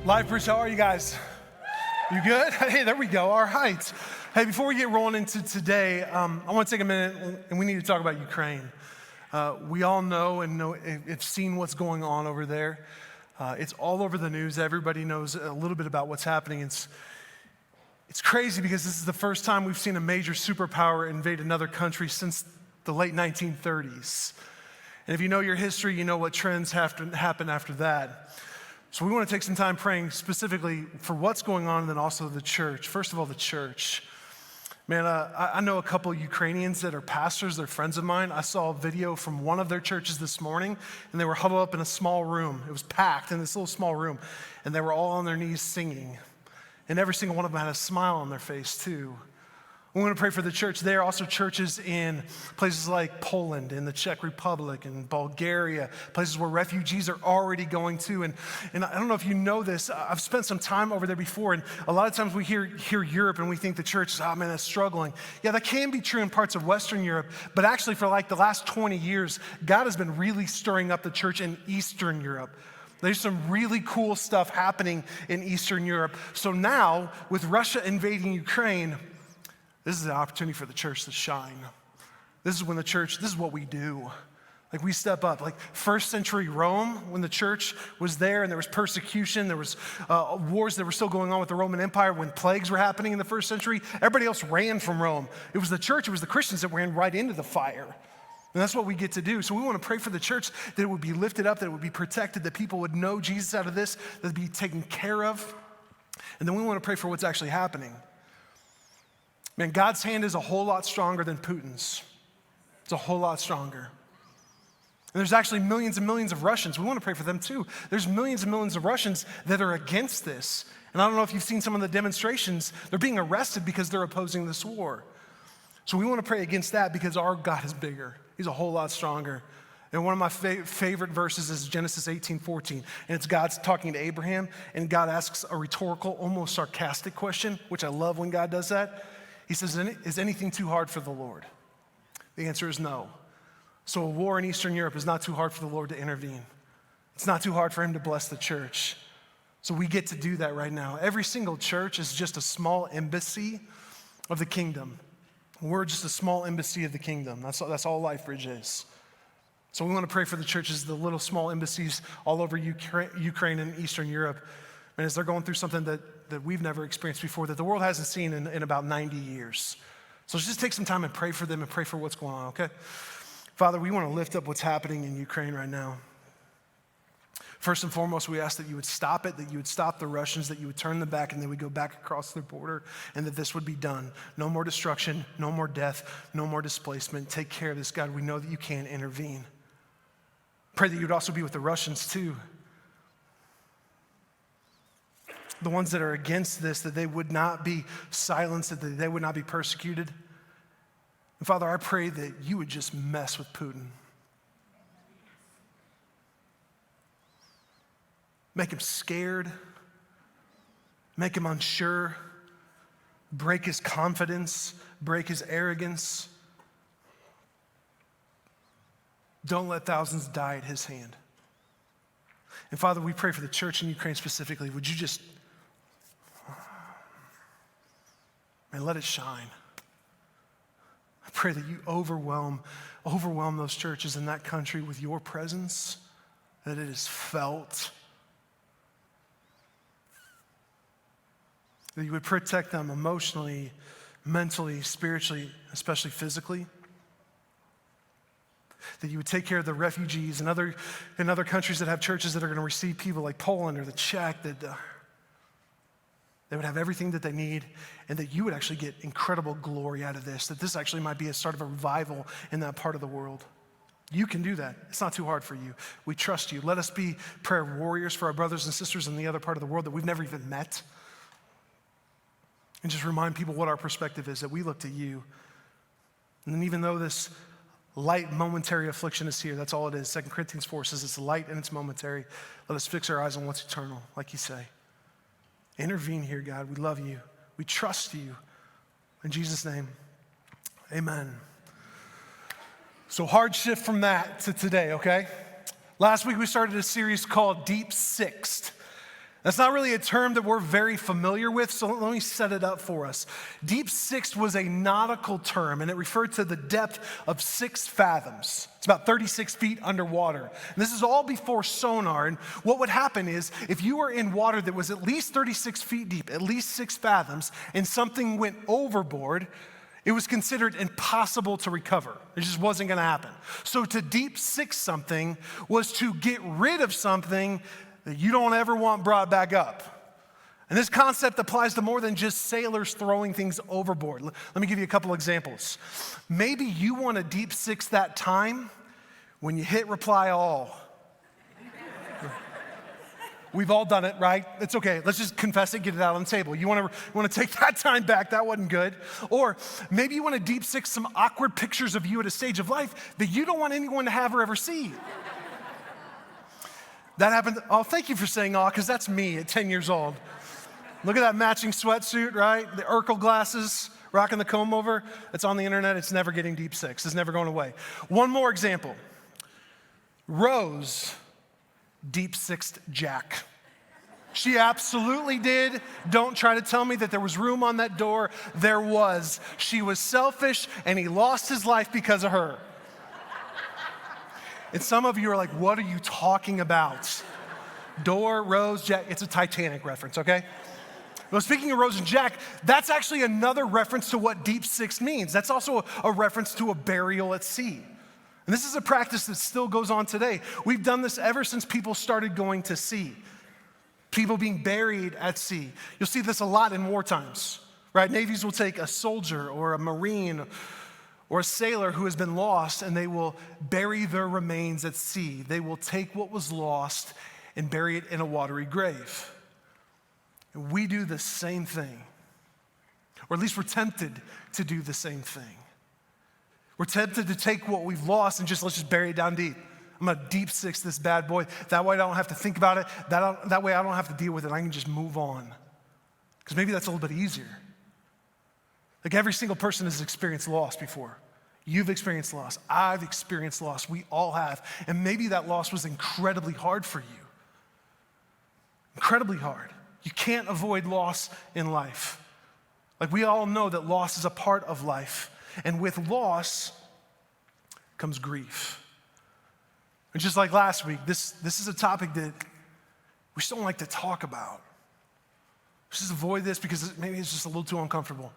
LifeBridge, how are you guys? You good? Hey, there we go. All right. Hey, before we get rolling into today, I want to take a minute and we need to talk about Ukraine. We all know have seen what's going on over there. It's all over the news. Everybody knows a little bit about what's happening. It's crazy because this is the first time we've seen a major superpower invade another country since the late 1930s. And if you know your history, you know what trends have to happen after that. So we want to take some time praying specifically for what's going on and then also the church. First of all, the church. Man, I know a couple Ukrainians that are pastors, they're friends of mine. I saw a video from one of their churches this morning, and they were huddled up in a small room. It was packed in this little small room, and they were all on their knees singing. And every single one of them had a smile on their face, too. We want to pray for the church. There are also churches in places like Poland, in the Czech Republic, and Bulgaria, places where refugees are already going to. And I don't know if you know this, I've spent some time over there before, and a lot of times we hear Europe and we think the church is, oh man, that's struggling. Yeah, that can be true in parts of Western Europe, but actually for like the last 20 years, God has been really stirring up the church in Eastern Europe. There's some really cool stuff happening in Eastern Europe. So now, with Russia invading Ukraine, this is an opportunity for the church to shine. This is when the church, this is what we do. Like we step up. Like first century Rome, when the church was there and there was persecution, there was wars that were still going on with the Roman Empire, when plagues were happening in the first century, everybody else ran from Rome. It was the church, it was the Christians that ran right into the fire. And that's what we get to do. So we want to pray for the church that it would be lifted up, that it would be protected, that people would know Jesus out of this, that it would be taken care of. And then we want to pray for what's actually happening. Man, God's hand is a whole lot stronger than Putin's. It's a whole lot stronger. And there's actually millions and millions of Russians. We want to pray for them too. There's millions and millions of Russians that are against this. And I don't know if you've seen some of the demonstrations. They're being arrested because they're opposing this war. So we want to pray against that because our God is bigger. He's a whole lot stronger. And one of my favorite verses is Genesis 18:14. And it's God's talking to Abraham, and God asks a rhetorical, almost sarcastic question, which I love when God does that. He says, is anything too hard for the Lord? The answer is no. So a war in Eastern Europe is not too hard for the Lord to intervene. It's not too hard for him to bless the church. So we get to do that right now. Every single church is just a small embassy of the kingdom. We're just a small embassy of the kingdom. That's all LifeBridge is. So we want to pray for the churches, the little small embassies all over Ukraine and Eastern Europe. And as they're going through something that we've never experienced before, that the world hasn't seen in about 90 years. So let's just take some time and pray for them and pray for what's going on, okay? Father, we want to lift up what's happening in Ukraine right now. First and foremost, we ask that you would stop it, that you would stop the Russians, that you would turn them back, and they would go back across their border, and that this would be done. No more destruction, no more death, no more displacement. Take care of this, God. We know that you can intervene. Pray that you would also be with the Russians too. The ones that are against this, that they would not be silenced, that they would not be persecuted. And Father, I pray that you would just mess with Putin. Make him scared, make him unsure, break his confidence, break his arrogance. Don't let thousands die at his hand. And Father, we pray for the church in Ukraine specifically. Would you just, man, let it shine. I pray that you overwhelm those churches in that country with your presence, that it is felt, that you would protect them emotionally, mentally, spiritually, especially physically. That you would take care of the refugees and other countries that have churches that are going to receive people like Poland or the Czech, that they would have everything that they need, and that you would actually get incredible glory out of this, that this actually might be a start of a revival in that part of the world. You can do that. It's not too hard for you. We trust you. Let us be prayer warriors for our brothers and sisters in the other part of the world that we've never even met. And just remind people what our perspective is, that we look to you. And then even though this light momentary affliction is here, that's all it is. 2 Corinthians 4 says it's light and it's momentary. Let us fix our eyes on what's eternal, like you say. Intervene here, God. We love you. We trust you. In Jesus' name, amen. So hard shift from that to today, okay? Last week we started a series called Deep Sixth. That's not really a term that we're very familiar with, so let me set it up for us. Deep sixth was a nautical term, and it referred to the depth of 6 fathoms. It's about 36 feet underwater. And this is all before sonar, and what would happen is if you were in water that was at least 36 feet deep, at least 6 fathoms, and something went overboard, it was considered impossible to recover. It just wasn't going to happen. So to deep six something was to get rid of something that you don't ever want brought back up. And this concept applies to more than just sailors throwing things overboard. Let me give you a couple examples. Maybe you want to deep six that time when you hit reply all. We've all done it, right? It's okay. Let's just confess it, get it out on the table. You want to take that time back. That wasn't good. Or maybe you want to deep six some awkward pictures of you at a stage of life that you don't want anyone to have or ever see. That happened. Oh, thank you for saying "aw," because that's me at 10 years old. Look at that matching sweatsuit, right? The Urkel glasses, rocking the comb over. It's on the internet. It's never getting deep six. It's never going away. One more example. Rose deep sixed Jack. She absolutely did. Don't try to tell me that there was room on that door. There was. She was selfish, and he lost his life because of her. And some of you are like, what are you talking about? Door, Rose, Jack. It's a Titanic reference, okay? Well, speaking of Rose and Jack, that's actually another reference to what deep six means. That's also a reference to a burial at sea. And this is a practice that still goes on today. We've done this ever since people started going to sea. People being buried at sea. You'll see this a lot in war times, right? Navies will take a soldier or a Marine or a sailor who has been lost, and they will bury their remains at sea. They will take what was lost and bury it in a watery grave. And we do the same thing, or at least we're tempted to do the same thing. We're tempted to take what we've lost and let's just bury it down deep. I'm gonna deep six this bad boy. That way I don't have to think about it. That way I don't have to deal with it. I can just move on. Because maybe that's a little bit easier. Like every single person has experienced loss before. You've experienced loss. I've experienced loss. We all have. And maybe that loss was incredibly hard for you. Incredibly hard. You can't avoid loss in life. Like we all know that loss is a part of life. And with loss comes grief. And just like last week, this is a topic that we just don't like to talk about. Let's just avoid this because maybe it's just a little too uncomfortable.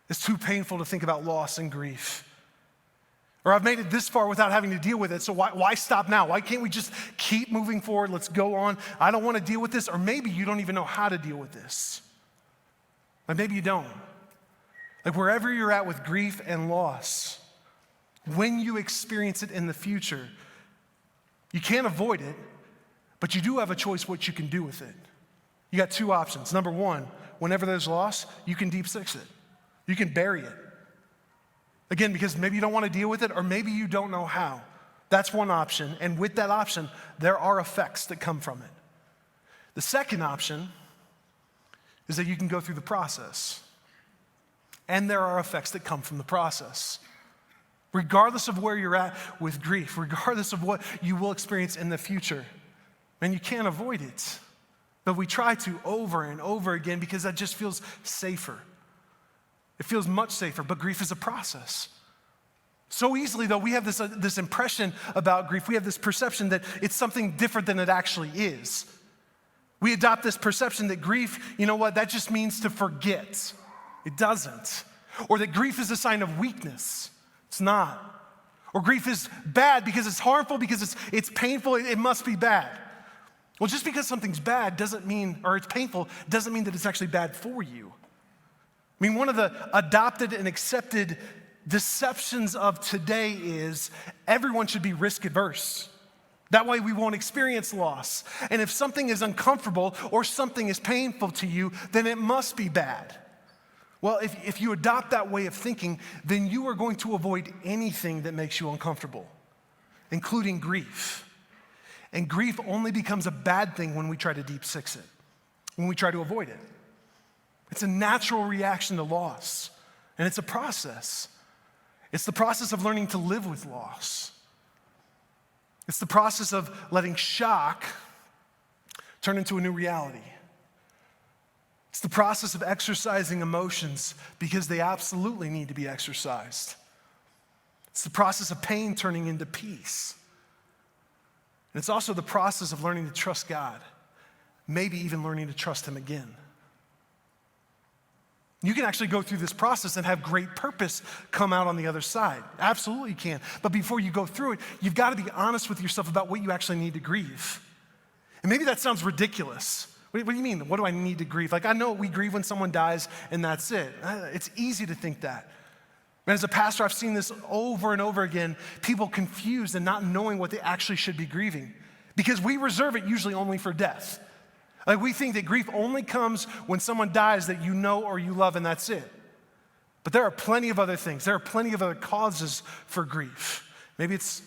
It's too painful to think about loss and grief. Or I've made it this far without having to deal with it, so why stop now? Why can't we just keep moving forward? Let's go on. I don't want to deal with this, or maybe you don't even know how to deal with this. Like maybe you don't. Like wherever you're at with grief and loss, when you experience it in the future, you can't avoid it, but you do have a choice what you can do with it. You got 2 options. Number 1, whenever there's loss, you can deep six it. You can bury it. Again, because maybe you don't want to deal with it, or maybe you don't know how. That's one option, and with that option, there are effects that come from it. The second option is that you can go through the process, and there are effects that come from the process. Regardless of where you're at with grief, regardless of what you will experience in the future, and you can't avoid it. But we try to over and over again because that just feels safer. It feels much safer, but grief is a process. So easily, though, we have this impression about grief. We have this perception that it's something different than it actually is. We adopt this perception that grief, you know what, that just means to forget. It doesn't. Or that grief is a sign of weakness. It's not. Or grief is bad because it's harmful, because it's painful, it must be bad. Well, just because something's bad doesn't mean, or it's painful, doesn't mean that it's actually bad for you. I mean, one of the adopted and accepted deceptions of today is everyone should be risk averse. That way we won't experience loss. And if something is uncomfortable or something is painful to you, then it must be bad. Well, if you adopt that way of thinking, then you are going to avoid anything that makes you uncomfortable, including grief. And grief only becomes a bad thing when we try to deep six it, when we try to avoid it. It's a natural reaction to loss, and it's a process. It's the process of learning to live with loss. It's the process of letting shock turn into a new reality. It's the process of exercising emotions because they absolutely need to be exercised. It's the process of pain turning into peace. And it's also the process of learning to trust God, maybe even learning to trust Him again. You can actually go through this process and have great purpose come out on the other side. Absolutely you can. But before you go through it, you've got to be honest with yourself about what you actually need to grieve. And maybe that sounds ridiculous. What do you mean? What do I need to grieve? Like, I know we grieve when someone dies and that's it. It's easy to think that. And as a pastor, I've seen this over and over again, people confused and not knowing what they actually should be grieving. Because we reserve it usually only for death. Like, we think that grief only comes when someone dies that you know or you love and that's it. But there are plenty of other things. There are plenty of other causes for grief. Maybe it's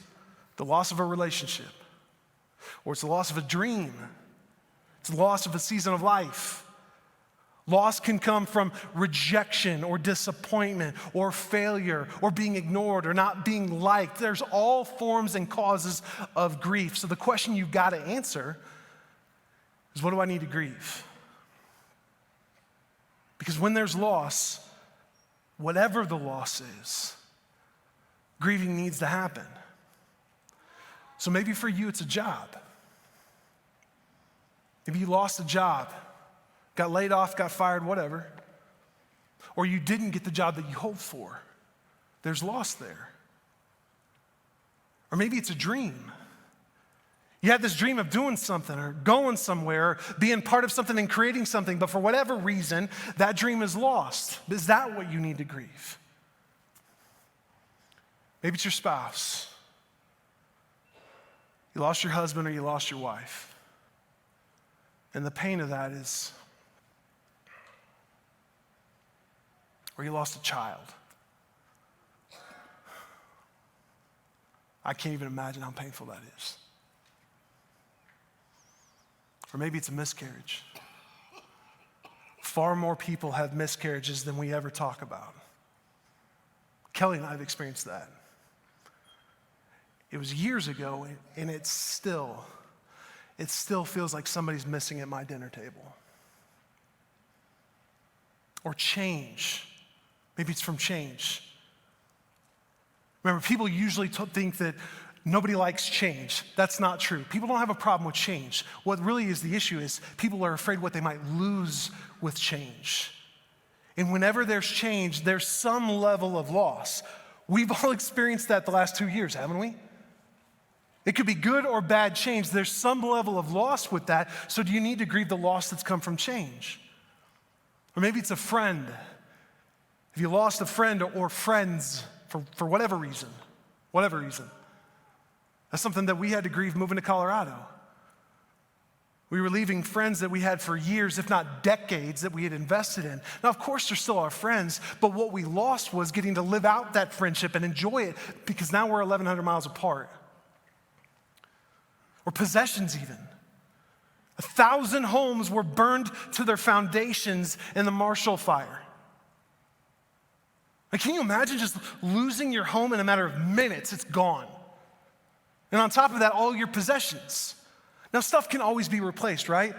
the loss of a relationship, or it's the loss of a dream. It's the loss of a season of life. Loss can come from rejection or disappointment or failure or being ignored or not being liked. There's all forms and causes of grief. So the question you've got to answer is, what do I need to grieve? Because when there's loss, whatever the loss is, grieving needs to happen. So maybe for you it's a job. Maybe you lost a job, got laid off, got fired, whatever. Or you didn't get the job that you hoped for. There's loss there. Or maybe it's a dream. You had this dream of doing something or going somewhere, or being part of something and creating something, but for whatever reason, that dream is lost. Is that what you need to grieve? Maybe it's your spouse. You lost your husband or you lost your wife. And the pain of that is, or you lost a child. I can't even imagine how painful that is. Or maybe it's a miscarriage. Far more people have miscarriages than we ever talk about. Kelly and I have experienced that. It was years ago, and it still feels like somebody's missing at my dinner table. Or change. Maybe it's from change. Remember, people usually think that nobody likes change. That's not true. People don't have a problem with change. What really is the issue is people are afraid what they might lose with change. And whenever there's change, there's some level of loss. We've all experienced that the last 2 years, haven't we? It could be good or bad change. There's some level of loss with that. So do you need to grieve the loss that's come from change? Or maybe it's a friend. If you lost a friend or friends for whatever reason, that's something that we had to grieve moving to Colorado. We were leaving friends that we had for years, if not decades, that we had invested in. Now, of course, they're still our friends, but what we lost was getting to live out that friendship and enjoy it because now we're 1,100 miles apart. Or possessions even. 1,000 homes were burned to their foundations in the Marshall Fire. Like, can you imagine just losing your home in a matter of minutes? It's gone. And on top of that, all your possessions. Now, stuff can always be replaced, right?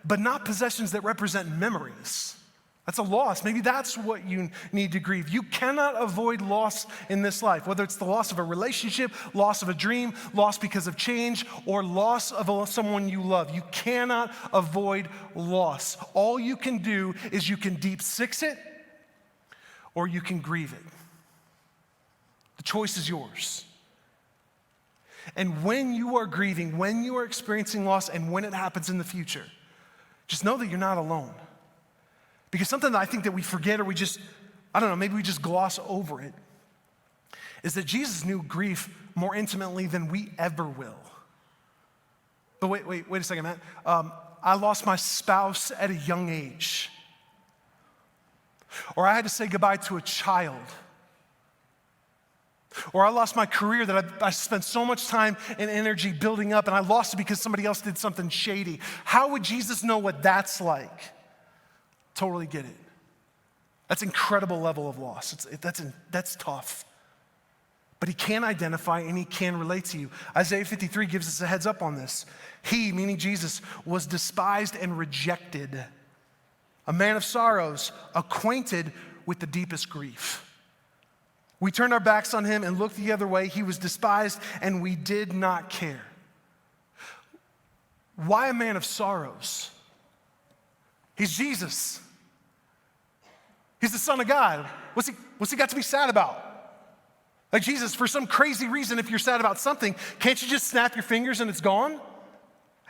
But not possessions that represent memories. That's a loss. Maybe that's what you need to grieve. You cannot avoid loss in this life, whether it's the loss of a relationship, loss of a dream, loss because of change, or loss of someone you love. You cannot avoid loss. All you can do is you can deep six it, or you can grieve it. The choice is yours. And when you are grieving, when you are experiencing loss, and when it happens in the future, just know that you're not alone. Because something that I think that we forget, or maybe we just gloss over it, is that Jesus knew grief more intimately than we ever will. But wait a second, Matt. I lost my spouse at a young age. Or I had to say goodbye to a child. Or I lost my career that I spent so much time and energy building up, and I lost it because somebody else did something shady. How would Jesus know what that's like? Totally get it. That's an incredible level of loss. That's tough. but he can identify and he can relate to you. Isaiah 53 gives us a heads up on this. He, meaning Jesus, was despised and rejected, a man of sorrows, acquainted with the deepest grief. We turned our backs on him and looked the other way. He was despised and we did not care. Why a man of sorrows? He's Jesus. He's the Son of God. What's he got to be sad about? Like Jesus, for some crazy reason, if you're sad about something, can't you just snap your fingers and it's gone?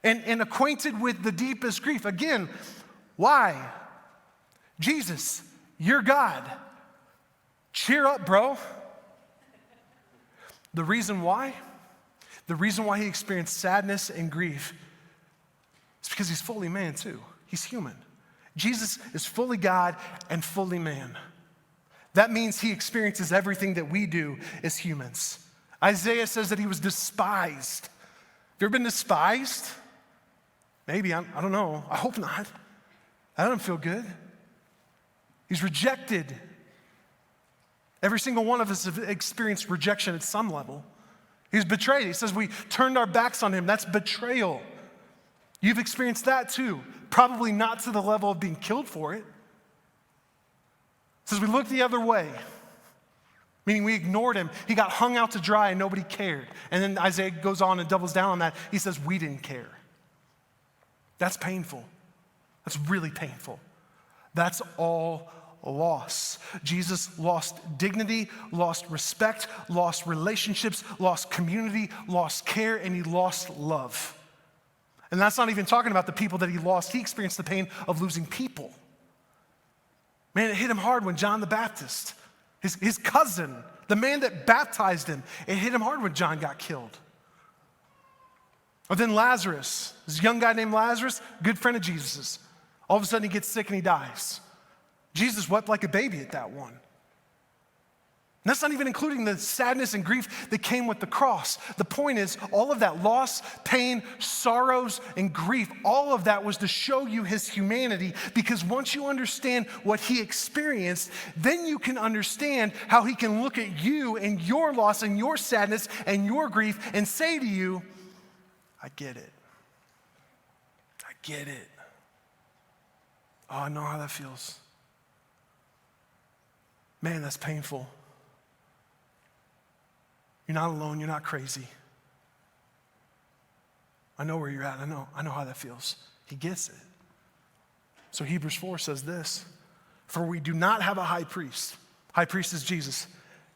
And acquainted with the deepest grief. Again, why? Jesus, you're God. Cheer up, bro. The reason why he experienced sadness and grief is because he's fully man too. He's human. Jesus is fully God and fully man. That means he experiences everything that we do as humans. Isaiah says that he was despised. Have you ever been despised? Maybe, I don't know. I hope not. That doesn't feel good. He's rejected. Every single one of us have experienced rejection at some level. He's betrayed. He says we turned our backs on him. That's betrayal. You've experienced that too. Probably not to the level of being killed for it. It says we looked the other way, meaning we ignored him. He got hung out to dry and nobody cared. And then Isaiah goes on and doubles down on that. He says we didn't care. That's painful. That's really painful. That's all loss. Jesus lost dignity, lost respect, lost relationships, lost community, lost care, and he lost love. And that's not even talking about the people that he lost. He experienced the pain of losing people. Man, it hit him hard when John the Baptist, his cousin, the man that baptized him, it hit him hard when John got killed. Or then Lazarus, this young guy named Lazarus, good friend of Jesus's. All of a sudden he gets sick and he dies. Jesus wept like a baby at that one. And that's not even including the sadness and grief that came with the cross. The point is, all of that loss, pain, sorrows, and grief, all of that was to show you his humanity, because once you understand what he experienced, then you can understand how he can look at you and your loss and your sadness and your grief and say to you, I get it. I get it. Oh, I know how that feels. Man, that's painful. You're not alone. You're not crazy. I know where you're at. I know how that feels. He gets it. So Hebrews 4 says this, for we do not have a high priest. High priest is Jesus.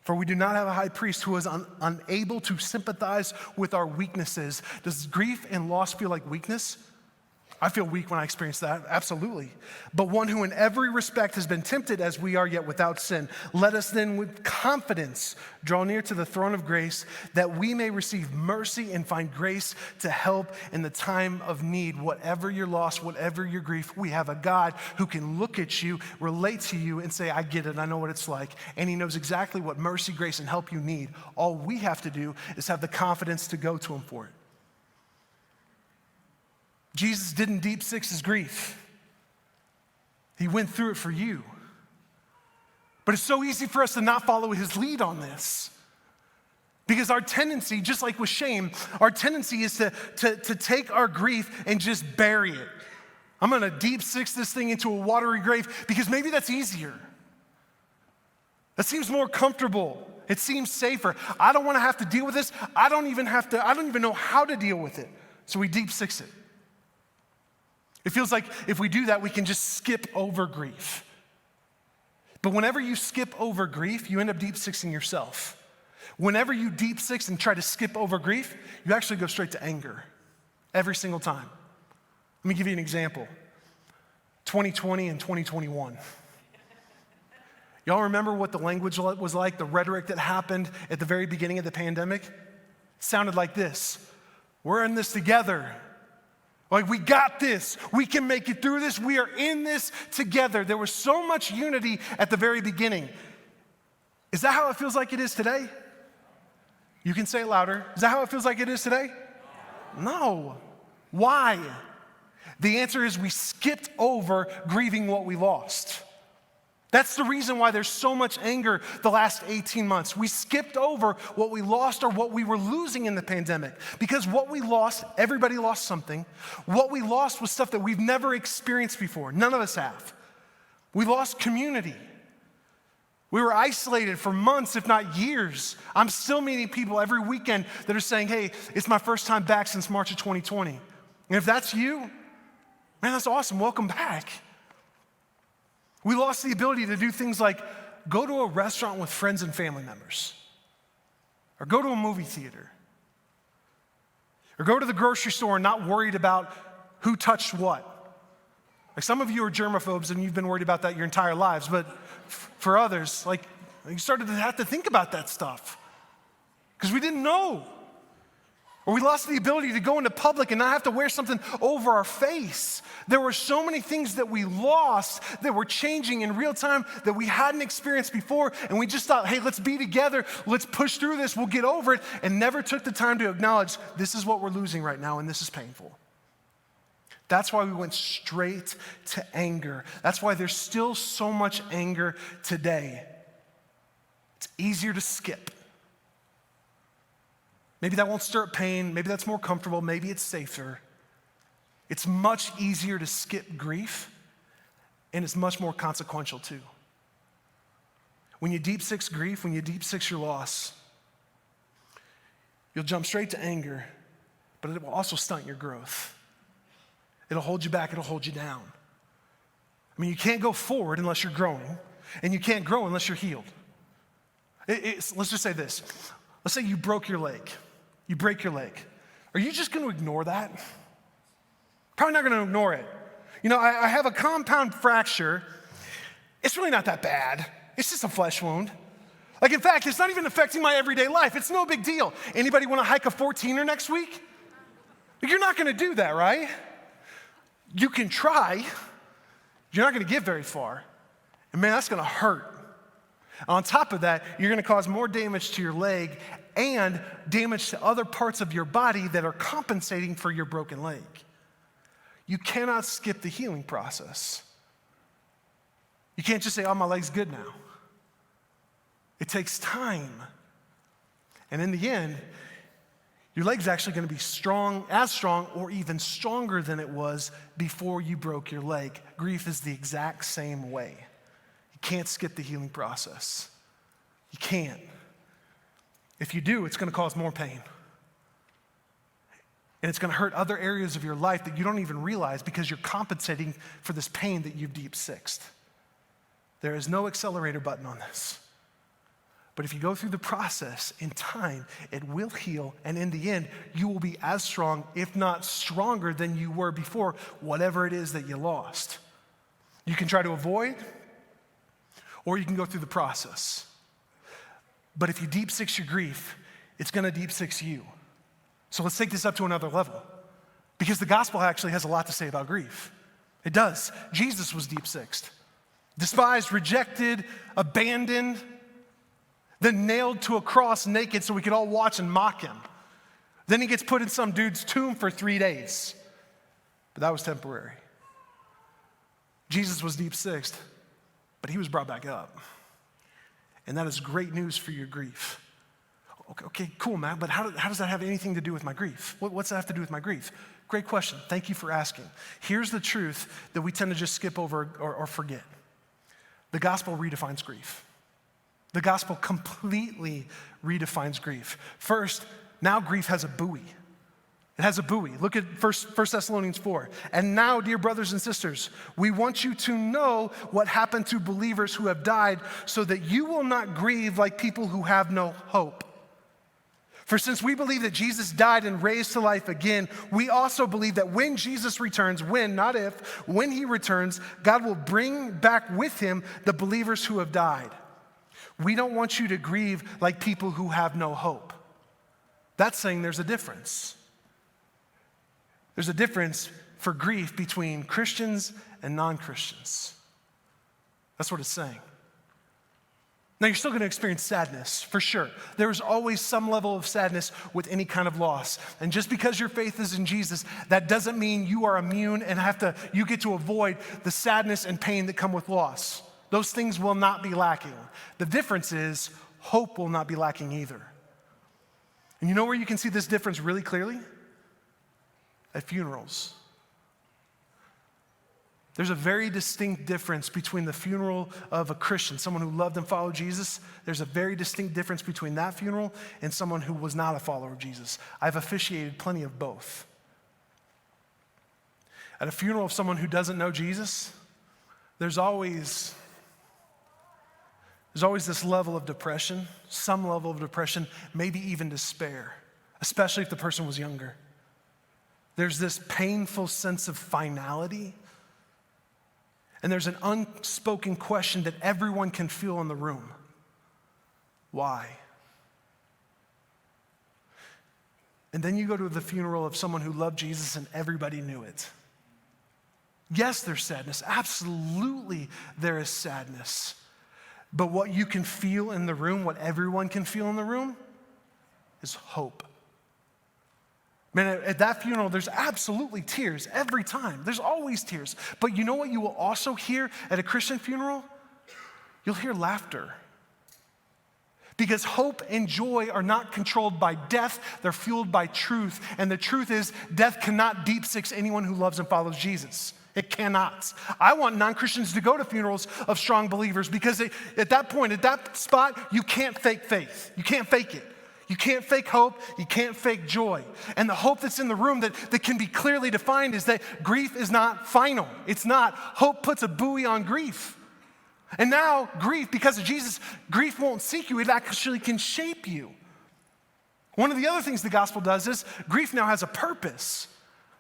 For we do not have a high priest who is unable to sympathize with our weaknesses. Does grief and loss feel like weakness? I feel weak when I experience that, absolutely. But one who in every respect has been tempted as we are, yet without sin. Let us then with confidence draw near to the throne of grace, that we may receive mercy and find grace to help in the time of need. Whatever your loss, whatever your grief, we have a God who can look at you, relate to you, and say, I get it, I know what it's like. And he knows exactly what mercy, grace, and help you need. All we have to do is have the confidence to go to him for it. Jesus didn't deep six his grief. He went through it for you. But it's so easy for us to not follow his lead on this. Because our tendency, just like with shame, our tendency is to take our grief and just bury it. I'm gonna deep six this thing into a watery grave because maybe that's easier. That seems more comfortable. It seems safer. I don't wanna have to deal with this. I don't even know how to deal with it. So we deep six it. It feels like if we do that, we can just skip over grief. But whenever you skip over grief, you end up deep sixing yourself. Whenever you deep six and try to skip over grief, you actually go straight to anger every single time. Let me give you an example. 2020 and 2021. Y'all remember what the language was like, the rhetoric that happened at the very beginning of the pandemic? It sounded like this. We're in this together. Like, we got this. We can make it through this. We are in this together. There was so much unity at the very beginning. Is that how it feels like it is today? You can say it louder. Is that how it feels like it is today? No. Why? The answer is we skipped over grieving what we lost. That's the reason why there's so much anger the last 18 months. We skipped over what we lost or what we were losing in the pandemic. Because what we lost, everybody lost something. What we lost was stuff that we've never experienced before. None of us have. We lost community. We were isolated for months, if not years. I'm still meeting people every weekend that are saying, hey, it's my first time back since March of 2020. And if that's you, man, that's awesome. Welcome back. We lost the ability to do things like go to a restaurant with friends and family members, or go to a movie theater, or go to the grocery store and not worried about who touched what. Like some of you are germaphobes and you've been worried about that your entire lives, but for others, like you started to have to think about that stuff because we didn't know. Or we lost the ability to go into public and not have to wear something over our face. There were so many things that we lost that were changing in real time that we hadn't experienced before, and we just thought, hey, let's be together, let's push through this, we'll get over it, and never took the time to acknowledge this is what we're losing right now, and this is painful. That's why we went straight to anger. That's why there's still so much anger today. It's easier to skip. Maybe that won't stir up pain. Maybe that's more comfortable. Maybe it's safer. It's much easier to skip grief, and it's much more consequential too. When you deep six grief, when you deep six your loss, you'll jump straight to anger, but it will also stunt your growth. It'll hold you back. It'll hold you down. I mean, you can't go forward unless you're growing, and you can't grow unless you're healed. Let's just say this. Let's say you broke your leg. You break your leg. Are you just going to ignore that? Probably not going to ignore it. You know, I have a compound fracture. It's really not that bad. It's just a flesh wound. Like, in fact, it's not even affecting my everyday life. It's no big deal. Anybody want to hike a 14er next week? You're not going to do that, right? You can try. You're not going to get very far. And man, that's going to hurt. On top of that, you're going to cause more damage to your leg and damage to other parts of your body that are compensating for your broken leg. You cannot skip the healing process. You can't just say, oh, my leg's good now. It takes time. And in the end, your leg's actually going to be strong or even stronger than it was before you broke your leg. Grief is the exact same way. You can't skip the healing process. You can't. If you do, it's going to cause more pain. And it's going to hurt other areas of your life that you don't even realize because you're compensating for this pain that you've deep sixed. There is no accelerator button on this. But if you go through the process in time, it will heal. And in the end, you will be as strong, if not stronger than you were before, whatever it is that you lost. You can try to avoid, or you can go through the process. But if you deep six your grief, it's going to deep six you. So let's take this up to another level. Because the gospel actually has a lot to say about grief. It does. Jesus was deep sixed. Despised, rejected, abandoned, then nailed to a cross naked so we could all watch and mock him. Then he gets put in some dude's tomb for 3 days. But that was temporary. Jesus was deep sixed, but he was brought back up. And that is great news for your grief. Okay, cool, Matt, but how does that have anything to do with my grief? What's that have to do with my grief? Great question. Thank you for asking. Here's the truth that we tend to just skip over or forget. The gospel redefines grief. The gospel completely redefines grief. First, now grief has a buoy. It has a buoy. Look at 1 Thessalonians 4. And now, dear brothers and sisters, we want you to know what happened to believers who have died so that you will not grieve like people who have no hope. For since we believe that Jesus died and raised to life again, we also believe that when Jesus returns, when, not if, when he returns, God will bring back with him the believers who have died. We don't want you to grieve like people who have no hope. That's saying there's a difference. There's a difference for grief between Christians and non-Christians. That's what it's saying. Now, you're still going to experience sadness, for sure. There's always some level of sadness with any kind of loss. And just because your faith is in Jesus, that doesn't mean you are immune and you get to avoid the sadness and pain that come with loss. Those things will not be lacking. The difference is hope will not be lacking either. And you know where you can see this difference really clearly? At funerals. There's a very distinct difference between the funeral of a Christian, someone who loved and followed Jesus. There's a very distinct difference between that funeral and someone who was not a follower of Jesus. I've officiated plenty of both. At a funeral of someone who doesn't know Jesus, there's always this level of depression, some level of depression, maybe even despair, especially if the person was younger. There's this painful sense of finality. And there's an unspoken question that everyone can feel in the room. Why? And then you go to the funeral of someone who loved Jesus and everybody knew it. Yes, there's sadness. Absolutely, there is sadness. But what you can feel in the room, what everyone can feel in the room, is hope. Man, at that funeral, there's absolutely tears every time. There's always tears. But you know what you will also hear at a Christian funeral? You'll hear laughter. Because hope and joy are not controlled by death, they're fueled by truth. And the truth is, death cannot deep six anyone who loves and follows Jesus. It cannot. I want non-Christians to go to funerals of strong believers because at that point, at that spot, you can't fake faith. You can't fake it. You can't fake hope, you can't fake joy. And the hope that's in the room that can be clearly defined is that grief is not final. It's not. Hope puts a buoy on grief. And now grief, because of Jesus, grief won't seek you. It actually can shape you. One of the other things the gospel does is grief now has a purpose.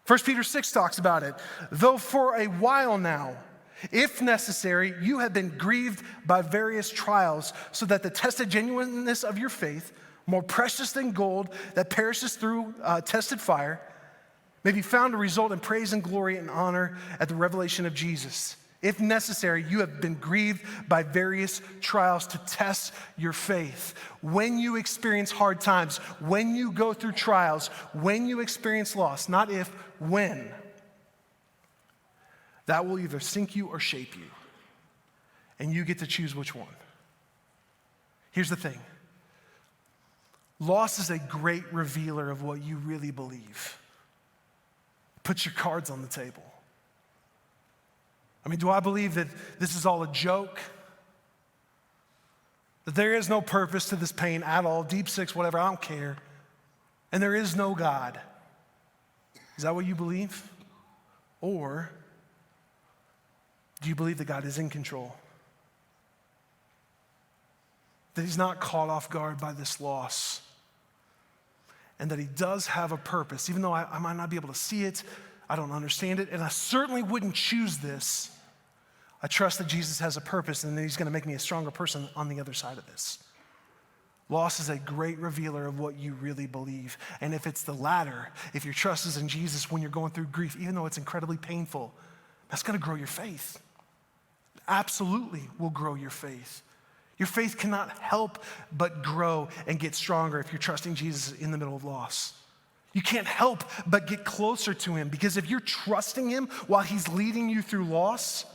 1 Peter 6 talks about it. Though for a while now, if necessary, you have been grieved by various trials, so that the tested genuineness of your faith, more precious than gold that perishes through tested fire, may be found to result in praise and glory and honor at the revelation of Jesus. If necessary, you have been grieved by various trials to test your faith. When you experience hard times, when you go through trials, when you experience loss, not if, when, that will either sink you or shape you. And you get to choose which one. Here's the thing. Loss is a great revealer of what you really believe. Put your cards on the table. I mean, do I believe that this is all a joke? That there is no purpose to this pain at all, deep six, whatever, I don't care. And there is no God. Is that what you believe? Or do you believe that God is in control? That he's not caught off guard by this loss? And that he does have a purpose, even though I might not be able to see it, I don't understand it, and I certainly wouldn't choose this. I trust that Jesus has a purpose and that he's gonna make me a stronger person on the other side of this. Loss is a great revealer of what you really believe. And if it's the latter, if your trust is in Jesus when you're going through grief, even though it's incredibly painful, that's gonna grow your faith. Absolutely will grow your faith. Your faith cannot help but grow and get stronger if you're trusting Jesus in the middle of loss. You can't help but get closer to him, because if you're trusting him while he's leading you through loss,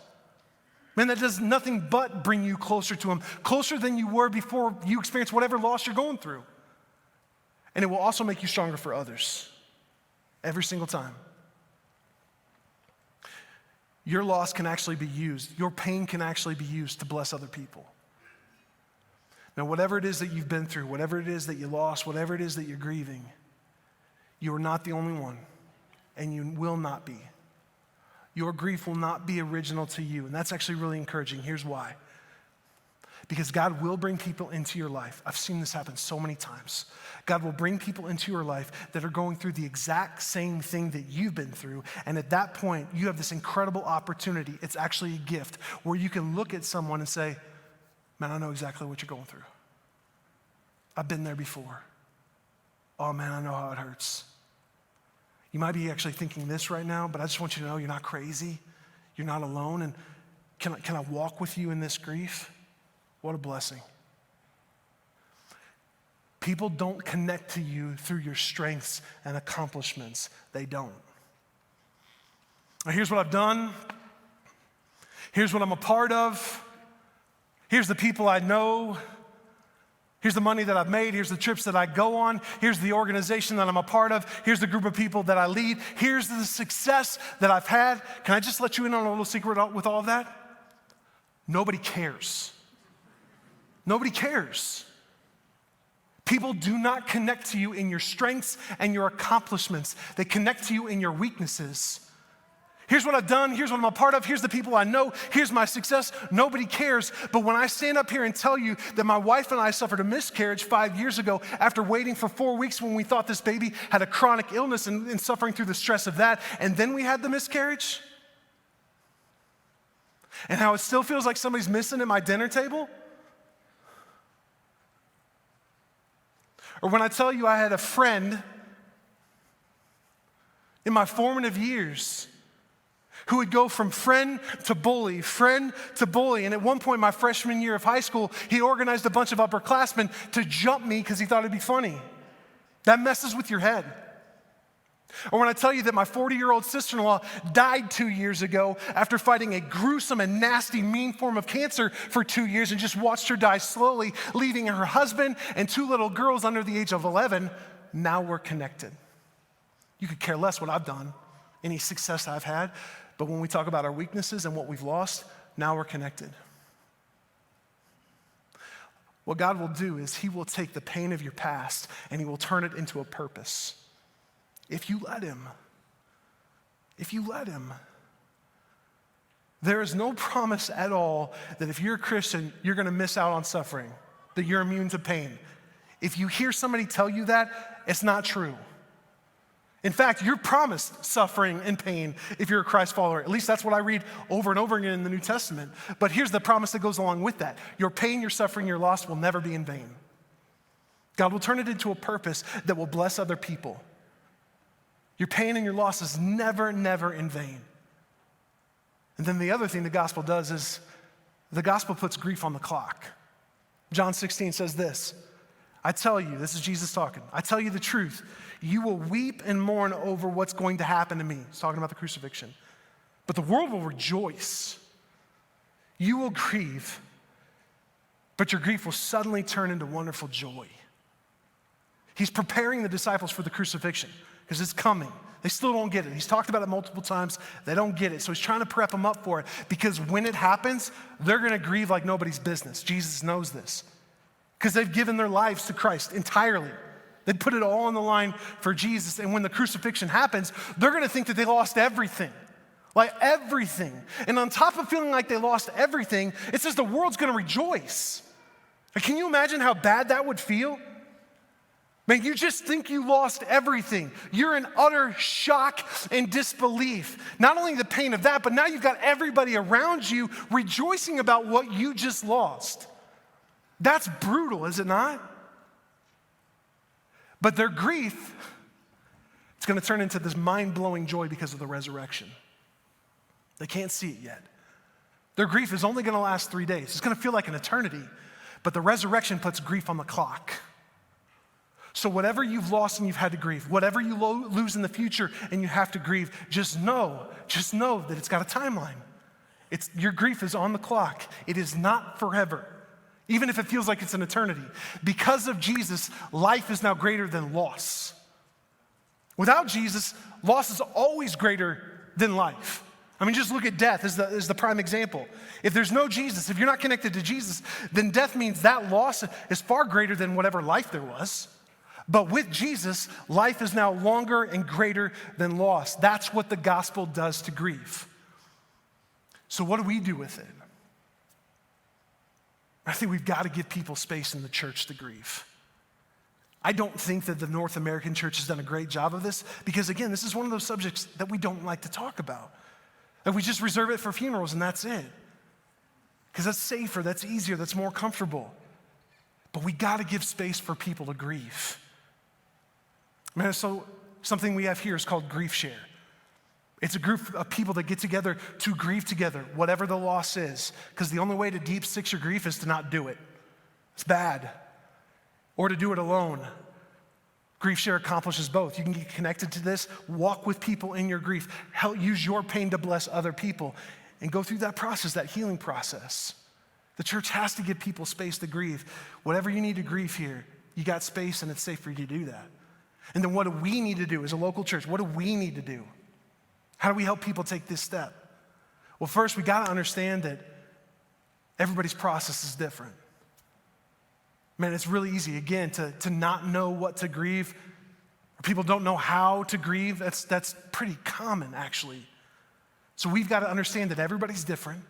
man, that does nothing but bring you closer to him, closer than you were before you experienced whatever loss you're going through. And it will also make you stronger for others every single time. Your loss can actually be used, your pain can actually be used to bless other people. Now, whatever it is that you've been through, whatever it is that you lost, whatever it is that you're grieving, you are not the only one, and you will not be. Your grief will not be original to you, and that's actually really encouraging. Here's why. Because God will bring people into your life. I've seen this happen so many times. God will bring people into your life that are going through the exact same thing that you've been through, and at that point, you have this incredible opportunity. It's actually a gift where you can look at someone and say, man, I know exactly what you're going through. I've been there before. Oh man, I know how it hurts. You might be actually thinking this right now, but I just want you to know you're not crazy. You're not alone. And can I walk with you in this grief? What a blessing. People don't connect to you through your strengths and accomplishments. They don't. Now, here's what I've done. Here's what I'm a part of. Here's the people I know. Here's the money that I've made. Here's the trips that I go on. Here's the organization that I'm a part of. Here's the group of people that I lead. Here's the success that I've had. Can I just let you in on a little secret with all of that? Nobody cares. Nobody cares. People do not connect to you in your strengths and your accomplishments. They connect to you in your weaknesses. Here's what I've done. Here's what I'm a part of. Here's the people I know. Here's my success. Nobody cares. But when I stand up here and tell you that my wife and I suffered a miscarriage 5 years ago after waiting for 4 weeks when we thought this baby had a chronic illness and suffering through the stress of that, and then we had the miscarriage, and how it still feels like somebody's missing at my dinner table, or when I tell you I had a friend in my formative years who would go from friend to bully, and at one point my freshman year of high school, he organized a bunch of upperclassmen to jump me because he thought it'd be funny. That messes with your head. Or when I tell you that my 40-year-old sister-in-law died 2 years ago after fighting a gruesome and nasty, mean form of cancer for 2 years and just watched her die slowly, leaving her husband and 2 little girls under the age of 11, now we're connected. You could care less what I've done, any success I've had, but when we talk about our weaknesses and what we've lost, now we're connected. What God will do is he will take the pain of your past and he will turn it into a purpose. If you let him. If you let him. There is no promise at all that if you're a Christian, you're going to miss out on suffering, that you're immune to pain. If you hear somebody tell you that, it's not true. In fact, you're promised suffering and pain if you're a Christ follower. At least that's what I read over and over again in the New Testament. But here's the promise that goes along with that. Your pain, your suffering, your loss will never be in vain. God will turn it into a purpose that will bless other people. Your pain and your loss is never, never in vain. And then the other thing the gospel does is the gospel puts grief on the clock. John 16 says this, I tell you, this is Jesus talking, I tell you the truth, you will weep and mourn over what's going to happen to me. He's talking about the crucifixion. But the world will rejoice. You will grieve, but your grief will suddenly turn into wonderful joy. He's preparing the disciples for the crucifixion because it's coming. They still don't get it. He's talked about it multiple times. They don't get it. So he's trying to prep them up for it because when it happens, they're going to grieve like nobody's business. Jesus knows this because they've given their lives to Christ entirely. They put it all on the line for Jesus. And when the crucifixion happens, they're going to think that they lost everything. Like everything. And on top of feeling like they lost everything, it says the world's going to rejoice. Like, can you imagine how bad that would feel? Man, you just think you lost everything. You're in utter shock and disbelief. Not only the pain of that, but now you've got everybody around you rejoicing about what you just lost. That's brutal, is it not? But their grief, it's going to turn into this mind-blowing joy because of the resurrection. They can't see it yet. Their grief is only going to last 3 days. It's going to feel like an eternity, but the resurrection puts grief on the clock. So whatever you've lost and you've had to grieve, whatever you lose in the future and you have to grieve, just know that it's got a timeline. Your grief is on the clock. It is not forever, even if it feels like it's an eternity. Because of Jesus, life is now greater than loss. Without Jesus, loss is always greater than life. I mean, just look at death as the prime example. If there's no Jesus, if you're not connected to Jesus, then death means that loss is far greater than whatever life there was. But with Jesus, life is now longer and greater than loss. That's what the gospel does to grief. So what do we do with it? I think we've got to give people space in the church to grieve. I don't think that the North American church has done a great job of this because, again, this is one of those subjects that we don't like to talk about. Like we just reserve it for funerals and that's it. Because that's safer, that's easier, that's more comfortable. But we got to give space for people to grieve. Man, so something we have here is called Grief Share. It's a group of people that get together to grieve together, whatever the loss is. Because the only way to deep six your grief is to not do it. It's bad. Or to do it alone. Grief Share accomplishes both. You can get connected to this, walk with people in your grief, help use your pain to bless other people, and go through that process, that healing process. The church has to give people space to grieve. Whatever you need to grieve here, you got space and it's safe for you to do that. And then what do we need to do as a local church? What do we need to do? How do we help people take this step? Well, first, we got to understand that everybody's process is different. Man, it's really easy, again, to not know what to grieve. People don't know how to grieve. That's pretty common, actually. So we've got to understand that everybody's different.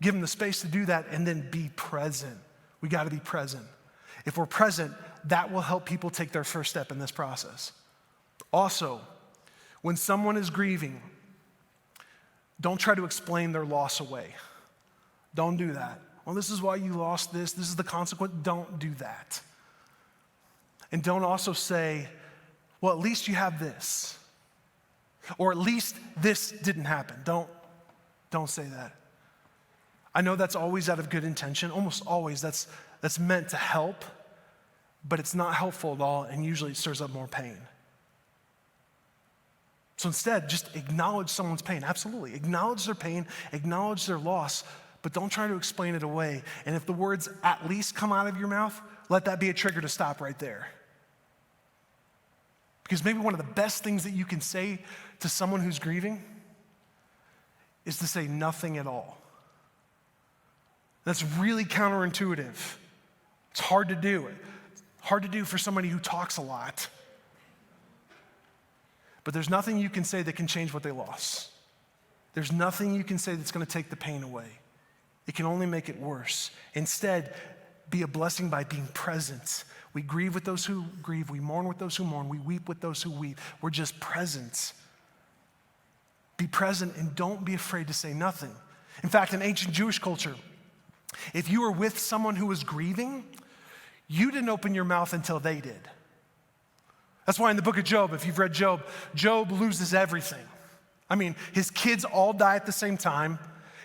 Give them the space to do that, and then be present. We got to be present. If we're present, that will help people take their first step in this process. Also, when someone is grieving, don't try to explain their loss away. Don't do that. Well, this is why you lost this. This is the consequence. Don't do that. And don't also say, well, at least you have this. Or at least this didn't happen. Don't say that. I know that's always out of good intention. Almost always that's meant to help, but it's not helpful at all, and usually it stirs up more pain. So instead, just acknowledge someone's pain. Absolutely. Acknowledge their pain, acknowledge their loss, but don't try to explain it away. And if the words "at least" come out of your mouth, let that be a trigger to stop right there. Because maybe one of the best things that you can say to someone who's grieving is to say nothing at all. That's really counterintuitive. It's hard to do. Hard to do for somebody who talks a lot. But there's nothing you can say that can change what they lost. There's nothing you can say that's going to take the pain away. It can only make it worse. Instead, be a blessing by being present. We grieve with those who grieve. We mourn with those who mourn. We weep with those who weep. We're just present. Be present and don't be afraid to say nothing. In fact, in ancient Jewish culture, if you were with someone who was grieving, you didn't open your mouth until they did. That's why in the book of Job, if you've read Job, Job loses everything. I mean, his kids all die at the same time.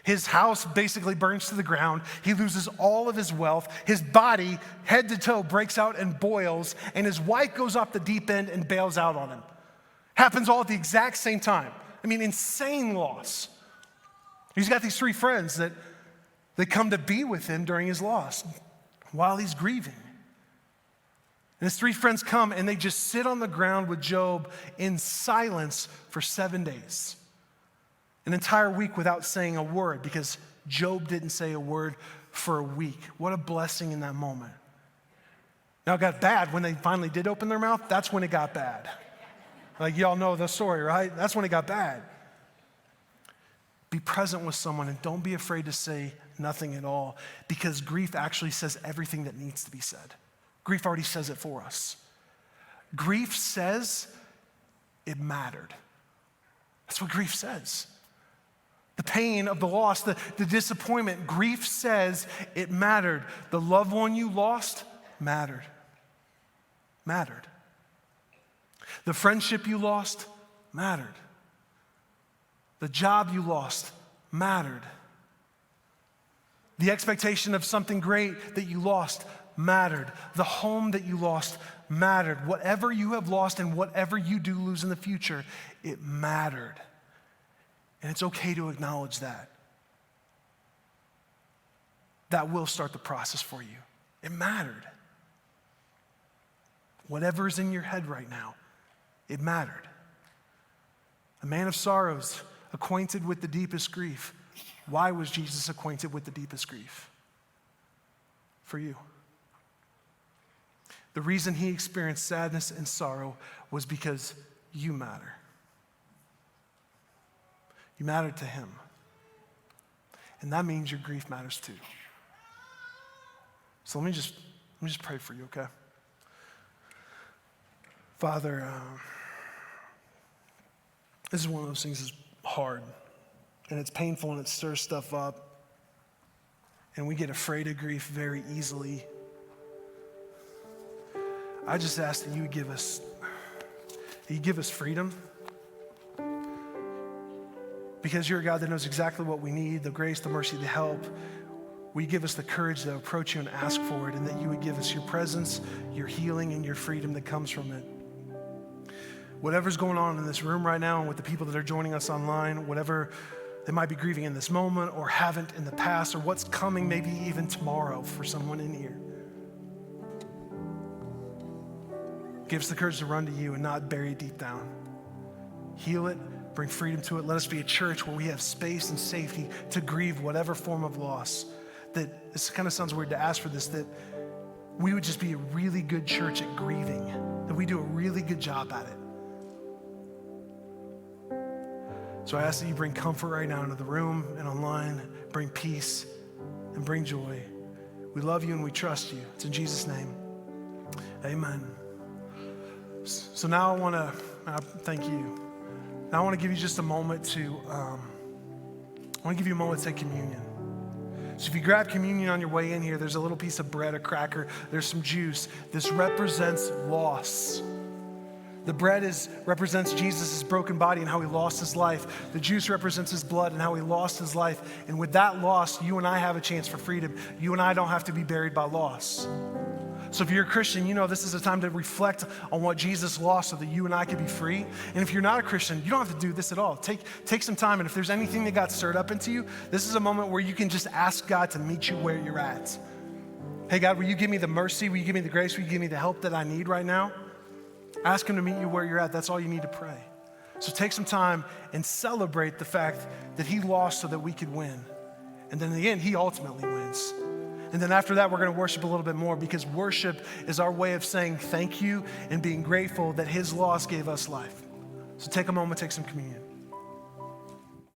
His house basically burns to the ground. He loses all of his wealth. His body, head to toe, breaks out and boils, and his wife goes off the deep end and bails out on him. Happens all at the exact same time. I mean, insane loss. He's got these 3 friends that come to be with him during his loss while he's grieving. And his 3 friends come and they just sit on the ground with Job in silence for 7 days. An entire week without saying a word, because Job didn't say a word for a week. What a blessing in that moment. Now it got bad when they finally did open their mouth. That's when it got bad. Like y'all know the story, right? That's when it got bad. Be present with someone and don't be afraid to say nothing at all, because grief actually says everything that needs to be said. Grief already says it for us. Grief says it mattered. That's what grief says. The pain of the loss, the disappointment, grief says it mattered. The loved one you lost mattered. Mattered. The friendship you lost mattered. The job you lost mattered. The expectation of something great that you lost mattered. The home that you lost mattered. Whatever you have lost and whatever you do lose in the future, it mattered. And it's okay to acknowledge that. That will start the process for you. It mattered. Whatever's in your head right now, it mattered. A man of sorrows, acquainted with the deepest grief. Why was Jesus acquainted with the deepest grief? For you. The reason he experienced sadness and sorrow was because you matter. You matter to him. And that means your grief matters too. So let me just pray for you, okay? Father, this is one of those things that's hard, and it's painful, and it stirs stuff up, and we get afraid of grief very easily. I just ask that you would give us freedom, because you're a God that knows exactly what we need, the grace, the mercy, the help. Will you give us the courage to approach you and ask for it, and that you would give us your presence, your healing, and your freedom that comes from it. Whatever's going on in this room right now and with the people that are joining us online, whatever They might be grieving in this moment or haven't in the past, or what's coming maybe even tomorrow for someone in here. Give us the courage to run to you and not bury it deep down. Heal it, bring freedom to it. Let us be a church where we have space and safety to grieve whatever form of loss. That, this kind of sounds weird to ask for this, that we would just be a really good church at grieving, that we do a really good job at it. So I ask that you bring comfort right now into the room and online, bring peace and bring joy. We love you and we trust you. It's in Jesus' name. Amen. So now I want to thank you. Now I want to give you just a moment to, take communion. So if you grab communion on your way in here, there's a little piece of bread, a cracker, there's some juice. This represents loss. The bread represents Jesus' broken body and how he lost his life. The juice represents his blood and how he lost his life. And with that loss, you and I have a chance for freedom. You and I don't have to be buried by loss. So if you're a Christian, you know this is a time to reflect on what Jesus lost so that you and I can be free. And if you're not a Christian, you don't have to do this at all. Take some time, and if there's anything that got stirred up into you, this is a moment where you can just ask God to meet you where you're at. Hey God, will you give me the mercy? Will you give me the grace? Will you give me the help that I need right now? Ask him to meet you where you're at. That's all you need to pray. So take some time and celebrate the fact that he lost so that we could win. And then in the end, he ultimately wins. And then after that, we're going to worship a little bit more, because worship is our way of saying thank you and being grateful that his loss gave us life. So take a moment, take some communion.